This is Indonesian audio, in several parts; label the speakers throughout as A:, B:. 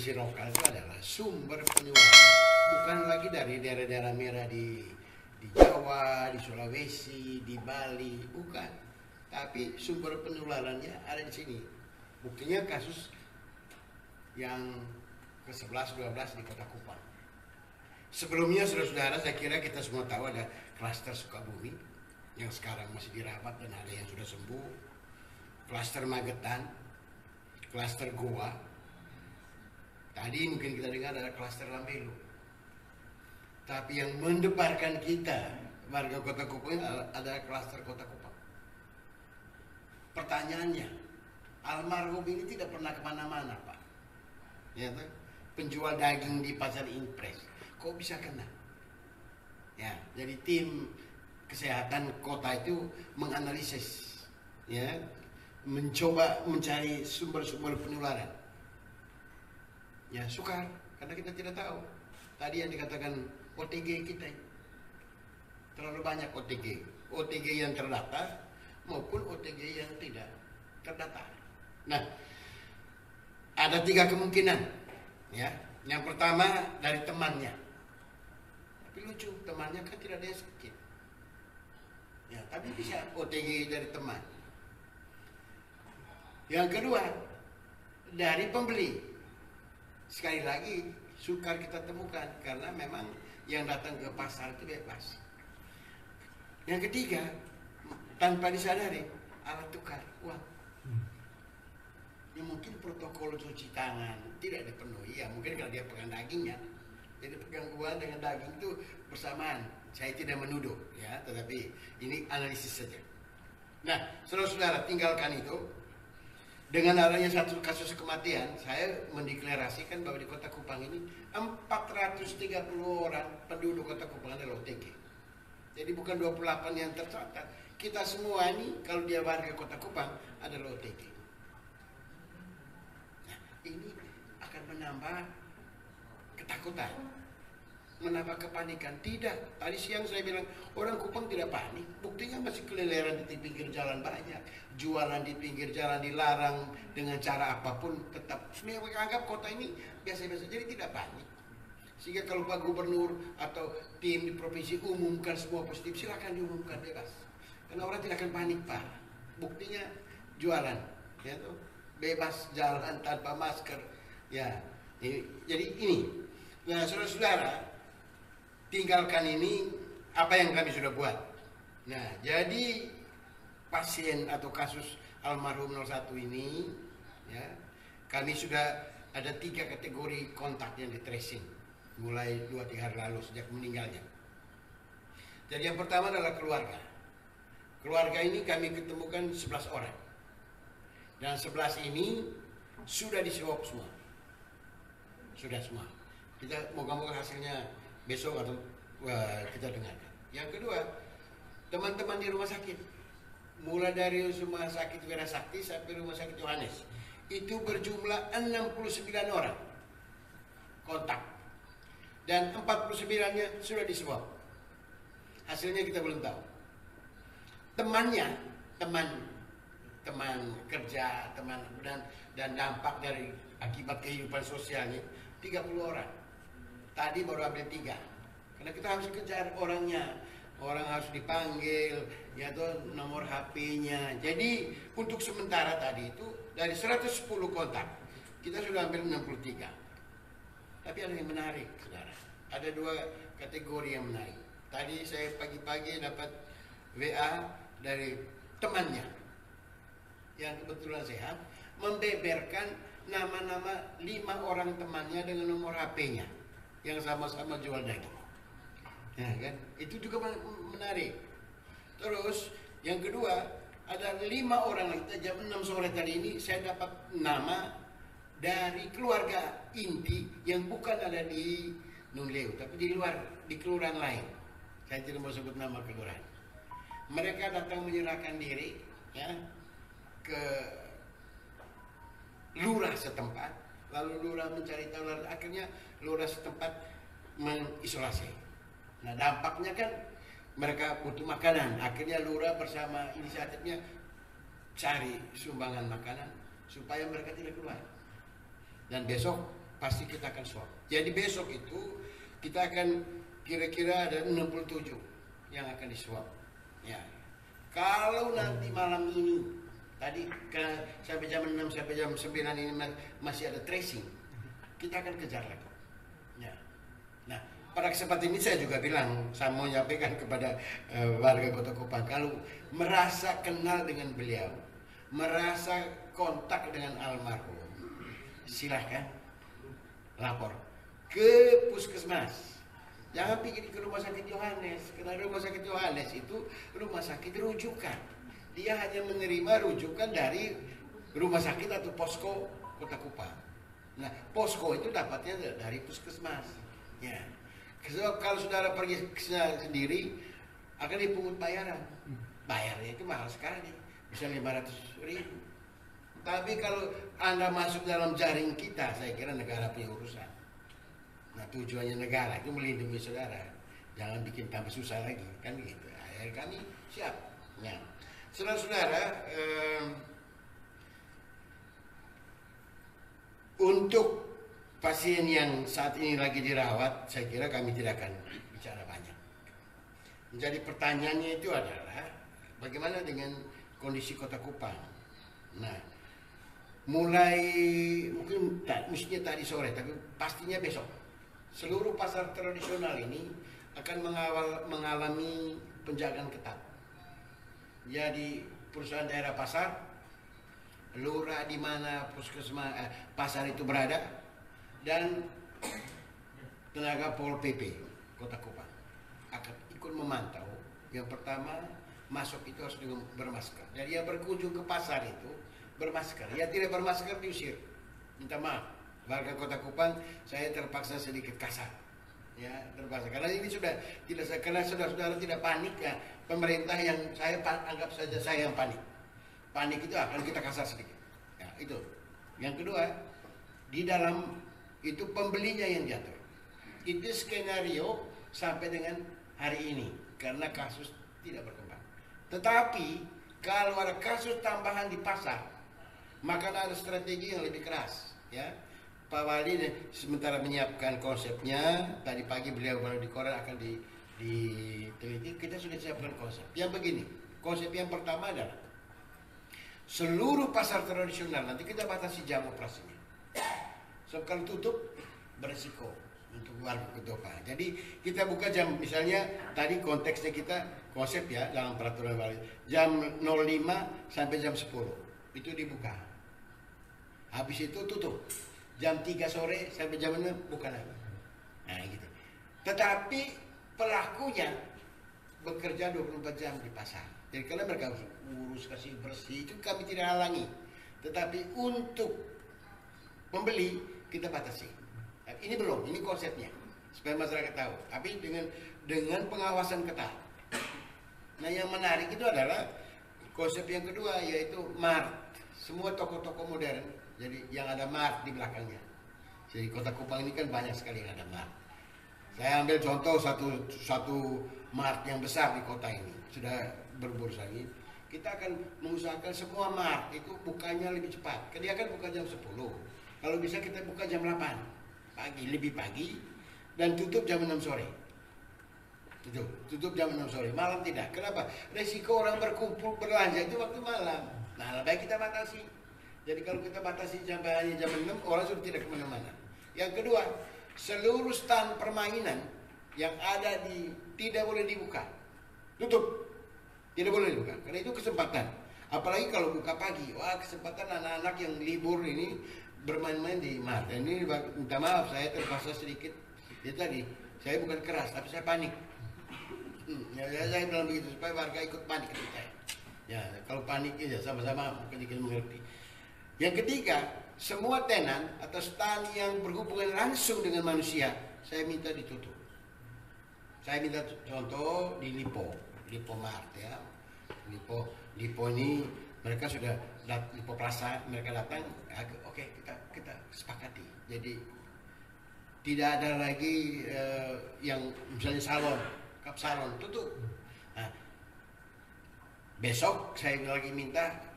A: transmisi lokal itu adalah sumber penularan bukan lagi dari daerah-daerah merah di Jawa, di Sulawesi, di Bali, bukan. Tapi sumber penularannya ada di sini. Buktinya kasus yang ke-11, 12 di Kota Kupang. Sebelumnya saudara-saudara, saya kira kita semua tahu ada klaster Sukabumi yang sekarang masih dirawat dan ada yang sudah sembuh. Klaster Magetan, klaster Goa. Tadi mungkin kita dengar ada klaster Lambelu. Tapi yang mendebarkan kita warga Kota Kupang adalah klaster Kota Kupang. Pertanyaannya, almarhum ini tidak pernah kemana-mana, Pak. Ya, penjual daging di pasar Impres, kok bisa kena? Ya, jadi tim kesehatan kota itu menganalisis, ya, mencoba mencari sumber-sumber penularan. Ya, sukar karena kita tidak tahu. Tadi yang dikatakan OTG kita terlalu banyak OTG yang terdaftar maupun OTG yang tidak terdaftar. Nah, ada 3 kemungkinan, ya. Yang pertama dari temannya, tapi lucu, temannya kan tidak ada yang sakit, ya, tapi bisa OTG dari teman. Yang kedua dari pembeli, sekali lagi sukar kita temukan karena memang yang datang ke pasar itu bebas. Yang ketiga, tanpa disadari, alat tukar uang. Ya mungkin protokol cuci tangan tidak dipenuhi, ya mungkin kalau dia pegang dagingnya, jadi pegang uang dengan daging itu bersamaan. Saya tidak menuduh, ya, tetapi ini analisis saja. Nah, saudara-saudara, tinggalkan itu. Dengan adanya satu kasus kematian, saya mendeklarasikan bahwa di Kota Kupang ini 430 orang penduduk Kota Kupang adalah OTG. Jadi bukan 28 yang tercatat. Kita semua ini kalau dia warga Kota Kupang adalah OTG. Nah, ini akan menambah ketakutan, menambah kepanikan. Tidak, tadi siang saya bilang orang Kupang tidak panik. Buktinya masih keleleran di pinggir jalan banyak. Jualan di pinggir jalan dilarang dengan cara apapun, tetap mereka anggap kota ini biasa-biasa, jadi tidak panik. Sehingga kalau Pak Gubernur atau tim di provinsi umumkan semua positif, silakan diumumkan bebas. Karena orang tidak akan panik, Pak. Buktinya jualan, ya tuh, bebas jalan tanpa masker, ya. Jadi ini, nah saudara-saudara, tinggalkan ini apa yang kami sudah buat. Nah, jadi pasien atau kasus almarhum 01 ini, ya, kami sudah ada 3 kategori kontak yang di tracing mulai 2-3 hari lalu sejak meninggalnya. Jadi yang pertama adalah keluarga. Keluarga ini kami ketemukan 11 orang, dan 11 ini sudah di-swab semua, sudah semua. Kita moga-moga hasilnya besok atau kita dengarkan. Yang kedua, teman-teman di rumah sakit, mulai dari rumah sakit Wirasakti sampai rumah sakit Yohanes, itu berjumlah 69 orang kontak, dan 49-nya sudah diswab. Hasilnya kita belum tahu. Temannya, teman kerja, teman dan dampak dari akibat kehidupan sosialnya 30 orang. Tadi baru ambil 3, karena kita harus kejar orangnya. Orang harus dipanggil, ya tuh, nomor HP-nya. Jadi untuk sementara tadi itu dari 110 kontak kita sudah ambil 63. Tapi ada yang menarik, saudara. Ada 2 kategori yang menarik. Tadi saya pagi-pagi dapat WA dari temannya yang kebetulan sehat, membeberkan nama-nama 5 orang temannya dengan nomor HP-nya yang sama-sama jual daging. Ya, kan? Itu juga menarik. Terus yang kedua, ada 5 orang lagi. Jam 6 sore tadi ini saya dapat nama dari keluarga inti yang bukan ada di Nunleu, tapi di luar, di kelurahan lain. Saya tidak mau sebut nama kelurahan. Mereka datang menyerahkan diri, ya, ke lurah setempat. Lalu lurah mencari tahu, akhirnya lurah setempat mengisolasi. Nah, dampaknya kan mereka butuh makanan. Akhirnya lurah bersama inisiatifnya cari sumbangan makanan supaya mereka tidak keluar. Dan besok pasti kita akan swab. Jadi besok itu kita akan kira-kira ada 67 yang akan diswab. Ya. Kalau nanti malam ini tadi sampai jam 6 sampai jam 9 ini masih ada tracing, kita akan kejar lagi. Ya. Nah, pada kesempatan ini saya juga bilang, saya mau menyampaikan kepada warga Kota Kupang, kalau merasa kenal dengan beliau, merasa kontak dengan almarhum, silahkan lapor ke puskesmas. Jangan pikir ke rumah sakit Yohanes, karena rumah sakit Yohanes itu rumah sakit rujukan. Dia hanya menerima rujukan dari rumah sakit atau posko Kota Kupang. Nah, posko itu dapatnya dari puskesmas. Ya. Kalau saudara pergi sendiri akan dipungut bayaran. Bayarnya itu mahal sekali, bisa 500.000. Tapi kalau Anda masuk dalam jaring kita, saya kira negara punya urusan. Nah, tujuannya negara itu melindungi saudara, jangan bikin tambah susah lagi, kan gitu. Akhirnya kami siap. Ya. Saudara-saudara, untuk pasien yang saat ini lagi dirawat, saya kira kami tidak akan bicara banyak. Jadi pertanyaannya itu adalah bagaimana dengan kondisi Kota Kupang. Nah, mulai mungkin mestinya tadi sore, tapi pastinya besok seluruh pasar tradisional ini akan mengalami penjagaan ketat. Jadi perusahaan daerah pasar, lurah di mana puskesmas pasar itu berada, dan tenaga Pol PP Kota Kupang akan ikut memantau. Yang pertama, masuk itu harus dengan bermasker. Jadi yang berkunjung ke pasar itu bermasker. Yang tidak bermasker diusir. Minta maaf. Warga Kota Kupang, saya terpaksa sedikit kasar, ya terpaksa. Karena ini sudah tidak, karena saudara-saudara tidak panik ya. Pemerintah yang saya anggap saja saya yang panik. Panik itu akan kita kasar sedikit. Ya, itu. Yang kedua, di dalam itu pembelinya yang diatur. Itu skenario sampai dengan hari ini karena kasus tidak berkembang. Tetapi kalau ada kasus tambahan di pasar, maka ada strategi yang lebih keras, ya. Pak Wali sementara menyiapkan konsepnya, tadi pagi beliau baru di koran akan diteliti, kita sudah siapkan konsep. Yang begini, konsep yang pertama adalah seluruh pasar tradisional nanti kita batasi jam operasinya. So kalau tutup beresiko untuk warga Kota. Jadi kita buka jam, misalnya tadi konteksnya kita konsep ya dalam peraturan Wali, jam 05 sampai jam 10 itu dibuka. Habis itu tutup. Jam 3 sore sampai jam 6 bukan lagi. Nah gitu. Tetapi pelakunya bekerja 24 jam di pasar. Jadi kalau mereka urus kasih bersih itu kami tidak halangi. Tetapi untuk pembeli kita batasi. Nah, ini belum, ini konsepnya supaya masyarakat tahu. Tapi dengan pengawasan ketat. Nah yang menarik itu adalah konsep yang kedua yaitu mart. Semua toko-toko modern. Jadi yang ada mart di belakangnya. Jadi Kota Kupang ini kan banyak sekali yang ada mart. Saya ambil contoh satu mart yang besar di kota ini. Sudah berbursa ini. Kita akan mengusahakan semua mart itu bukanya lebih cepat. Dia kan buka jam 10. Kalau bisa kita buka jam 8 pagi, lebih pagi, dan tutup jam 6 sore. Tutup jam 6 sore. Malam tidak. Kenapa? Resiko orang berkumpul belanja itu waktu malam. Nah, lebih baik kita batasi. Jadi kalau kita batasi sampai hanya jam 6, orang sudah tidak kemana-mana. Yang kedua, seluruh stand permainan yang ada tidak boleh dibuka. Tutup. Tidak boleh dibuka. Karena itu kesempatan. Apalagi kalau buka pagi. Wah, kesempatan anak-anak yang libur ini bermain-main di mart. Dan ini minta maaf, saya terpaksa sedikit. Itu tadi, saya bukan keras, tapi saya panik. Saya bilang begitu, supaya warga ikut panik ke saya. Ya, kalau panik ya sama-sama sedikit mengerti. Yang ketiga, semua tenan atau stand yang berhubungan langsung dengan manusia, saya minta ditutup. Saya minta contoh di Lipo Mart ya. Lipo ini mereka sudah Lipo Plaza, mereka datang, oke, kita sepakati. Jadi tidak ada lagi yang misalnya kap salon tutup. Nah, besok saya lagi minta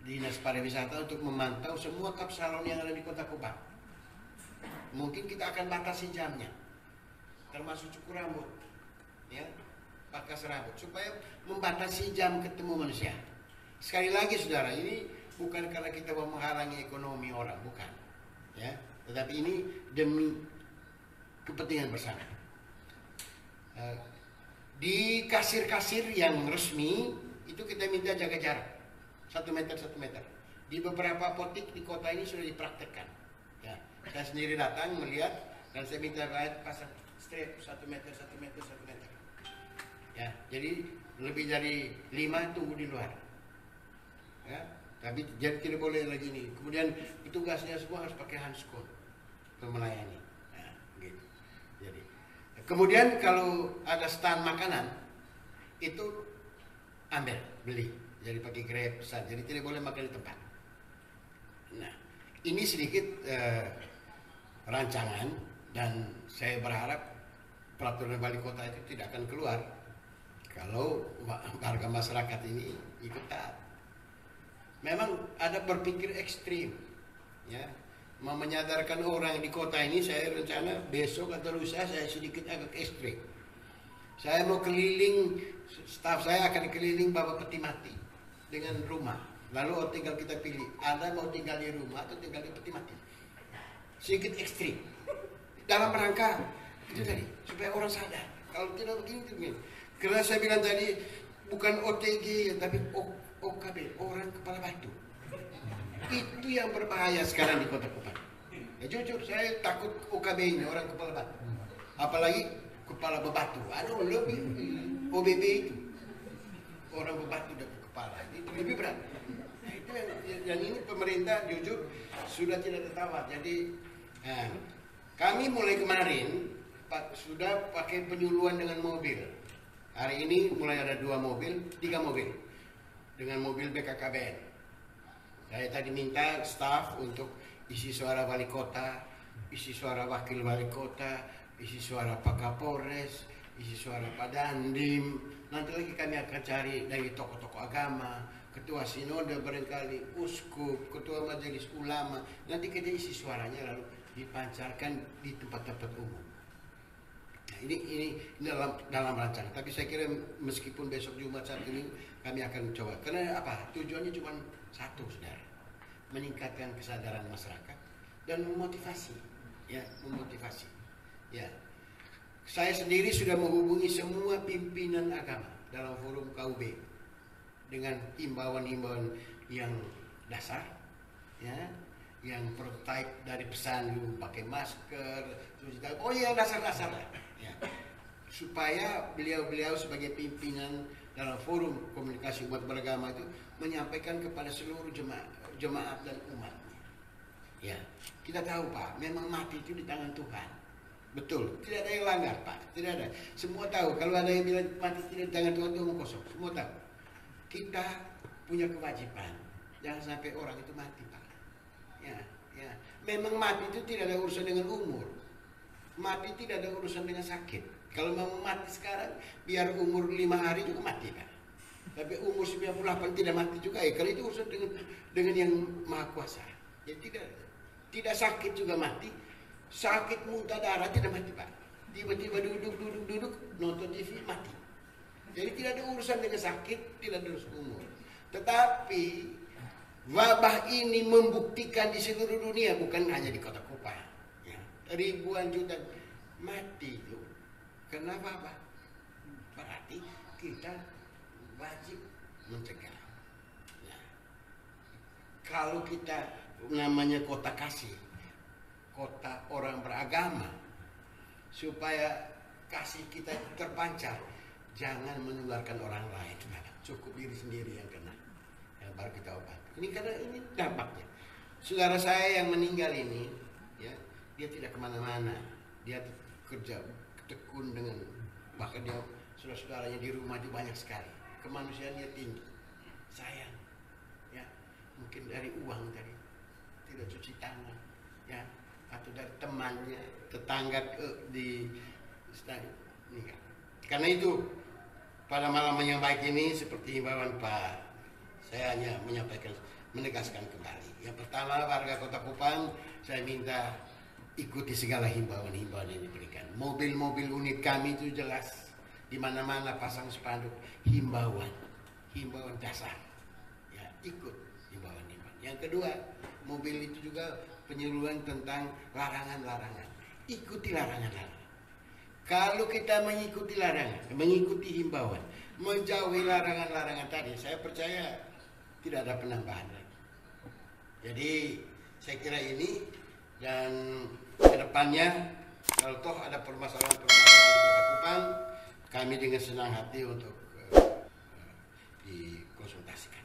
A: Dinas Pariwisata untuk memantau semua kap salon yang ada di Kota Kupang. mungkin kita akan batasi jamnya, termasuk cukur rambut, ya, pangkas rambut, supaya membatasi jam ketemu manusia. Sekali lagi saudara, ini bukan karena kita mau menghalangi ekonomi orang, bukan, ya, tetapi ini demi kepentingan bersama. Di kasir-kasir yang resmi itu kita minta jaga jarak 1 meter 1 meter. Di beberapa apotek di kota ini sudah dipraktekkan. Ya, saya sendiri datang melihat dan saya minta rakyat pasang strip 1 meter 1 meter 1 meter. Ya, jadi lebih dari 5 tunggu di luar. Ya, tapi jadi tidak boleh lagi nih. Kemudian petugasnya semua harus pakai handskoot untuk melayani. Nah, gitu. Jadi kemudian kalau ada stand makanan itu ambil, beli, jadi pakai Grab, pesan, jadi tidak boleh makan di tempat. Nah, ini sedikit rancangan dan saya berharap peraturan wali kota itu tidak akan keluar kalau warga masyarakat ini ikut taat. Memang ada berpikir ekstrim, ya. Mau menyadarkan orang di kota ini, saya rencana besok atau lusa saya sedikit agak ekstrim. Saya mau keliling, staf saya akan keliling Bapak Peti Mati dengan rumah. Lalu tinggal kita pilih, Anda mau tinggal di rumah atau tinggal di Peti Mati. Sedikit ekstrim. Dalam rangka itu tadi, supaya orang sadar. Kalau tidak begini, itu begini. Karena saya bilang tadi, bukan OTG, tapi OKB, orang kepala batu. Itu yang berbahaya sekarang di kota Kupang. Ya jujur, saya takut OKB ini, orang kepala batu. Apalagi kepala bebatu. Aduh, lebih OBB itu. Orang bebatu dan kepala. Itu lebih berat. Nah, itu dan ini pemerintah jujur sudah tidak tertawar. Jadi, kami mulai kemarin sudah pakai penyuluhan dengan mobil. Hari ini mulai ada 2 mobil, 3 mobil. Dengan mobil BKKBN. Saya tadi minta staf untuk isi suara wali kota, isi suara wakil wali kota, isi suara Pak Kapolres, isi suara Pak Dandim. Nanti lagi kami akan cari dari tokoh-tokoh agama, ketua sinode barangkali, uskup, ketua majelis ulama. Nanti kita isi suaranya lalu dipancarkan di tempat-tempat umum. Nah, ini dalam rancangan. Tapi saya kira meskipun besok Jumat saat ini kami akan coba. Karena apa? Tujuannya cuma satu, saudara, meningkatkan kesadaran masyarakat dan memotivasi, ya, memotivasi. Ya, saya sendiri sudah menghubungi semua pimpinan agama dalam forum KUB dengan himbauan-himbauan yang dasar, ya, yang prototipe dari pesan lu pakai masker, oh ya dasar-dasar lah, ya, supaya beliau-beliau sebagai pimpinan dalam forum komunikasi umat beragama itu menyampaikan kepada seluruh jemaat dan umat. Ya, kita tahu Pak, memang mati itu di tangan Tuhan. Betul, tidak ada yang langgar Pak, tidak ada. Semua tahu, kalau ada yang bilang mati tidak di tangan Tuhan itu omong kosong. Semua tahu. Kita punya kewajiban, jangan sampai orang itu mati Pak. Ya, ya. Memang mati itu tidak ada urusan dengan umur. Mati tidak ada urusan dengan sakit. Kalau mau mati sekarang, biar umur 5 hari juga mati kan. Tapi umur 98 tidak mati juga ya. Kalau itu urusan dengan yang Maha Kuasa. Jadi tidak sakit juga mati. Sakit muntah darah tidak mati Pak. Tiba-tiba duduk nonton TV mati. Jadi tidak ada urusan dengan sakit, tidak ada urusan umur. Tetapi wabah ini membuktikan di seluruh dunia, bukan hanya di kota Kupang. Ya. Ribuan juta mati itu. Kenapa Pak? Berarti kita wajib mencegah. Ya. Kalau kita namanya kota kasih, kota orang beragama, supaya kasih kita terpancar, jangan menularkan orang lain. Cukup diri sendiri yang kena, yang baru kita obat. Ini karena ini dampaknya. Saudara saya yang meninggal ini, ya, dia tidak kemana-mana, dia kerja tekun dengan, bahkan dia saudara-saudaranya di rumah itu banyak sekali, kemanusiaannya tinggi, sayang, ya, mungkin dari uang tadi tidak cuci tangan, ya, atau dari temannya, tetangga di meninggal. Karena itu pada malam yang baik ini seperti himbauan Pak, saya hanya menyampaikan, menegaskan kembali. Yang pertama, warga Kota Kupang, saya minta ikuti segala himbauan-himbauan yang diberikan. Mobil-mobil unit kami itu jelas di mana-mana pasang spanduk himbauan dasar. Ya, ikut himbauan-himbauan. Yang kedua, mobil itu juga penyuluhan tentang larangan-larangan. Ikuti larangan-larangan. Kalau kita mengikuti larangan, mengikuti himbauan, menjauhi larangan-larangan tadi, saya percaya tidak ada penambahan lagi. Jadi saya kira ini, dan kedepannya kalau toh ada permasalahan-permasalahan di Kota Kupang, kami dengan senang hati untuk dikonsultasikan.